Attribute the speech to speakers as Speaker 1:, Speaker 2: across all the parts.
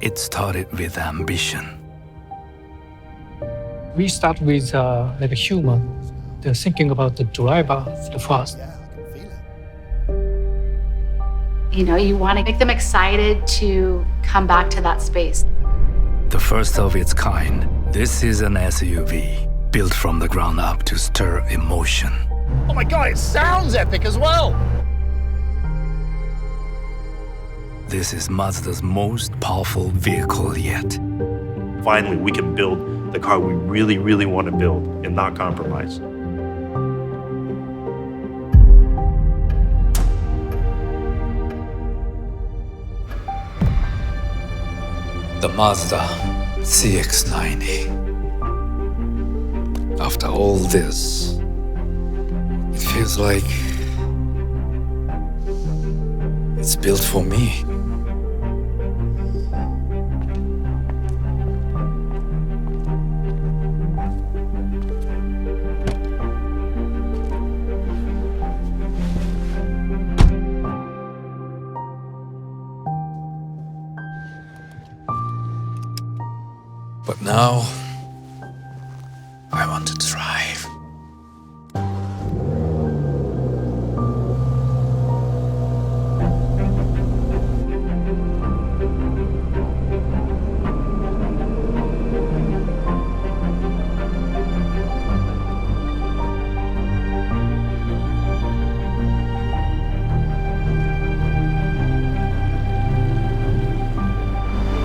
Speaker 1: It started with ambition.
Speaker 2: We start with like a human, they're thinking about the driver, the first.
Speaker 3: You know, you want to make them excited to come back to that space.
Speaker 1: The first of its kind, this is an SUV built from the ground up to stir emotion.
Speaker 4: Oh my God, it sounds epic as well!
Speaker 1: This is Mazda's most powerful vehicle yet.
Speaker 5: Finally, we can build the car we really, really want to build and not compromise.
Speaker 1: The Mazda CX-90. After all this, it feels like it's built for me. But now, I want to drive.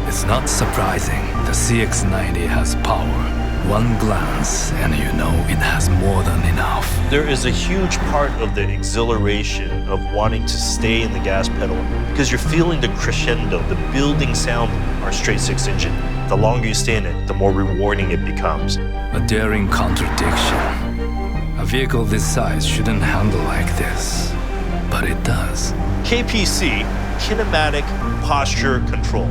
Speaker 1: It's not surprising. The CX-90 has power. One glance and you know it has more than enough.
Speaker 5: There is a huge part of the exhilaration of wanting to stay in the gas pedal because you're feeling the crescendo, the building sound of our straight six engine. The longer you stay in it, the more rewarding it becomes.
Speaker 1: A daring contradiction. A vehicle this size shouldn't handle like this, but it does.
Speaker 5: KPC, kinematic posture control.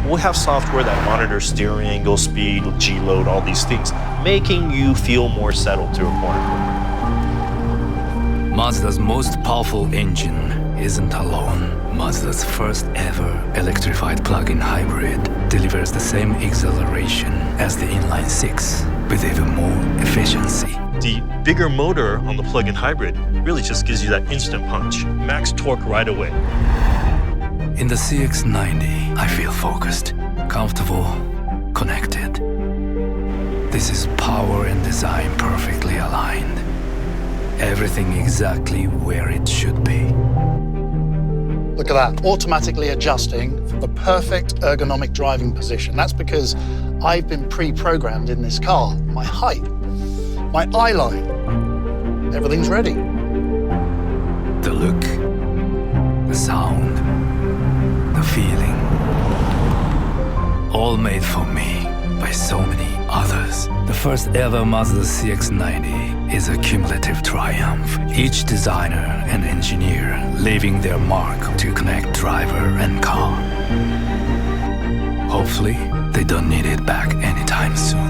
Speaker 5: We'll have software that monitors steering angle, speed, G-load, all these things, making you feel more settled to a point.
Speaker 1: Mazda's most powerful engine isn't alone. Mazda's first ever electrified plug-in hybrid delivers the same acceleration as the inline six, with even more efficiency.
Speaker 5: The bigger motor on the plug-in hybrid really just gives you that instant punch, max torque right away.
Speaker 1: In the CX-90, I feel focused, comfortable, connected. This is power and design perfectly aligned. Everything exactly where it should be.
Speaker 4: Look at that, automatically adjusting for the perfect ergonomic driving position. That's because I've been pre-programmed in this car. My height, my eye line, everything's ready.
Speaker 1: The look, the sound, the feeling, all made for me by so many others. The first ever Mazda CX-90 is a cumulative triumph. Each designer and engineer leaving their mark to connect driver and car. Hopefully, they don't need it back anytime soon.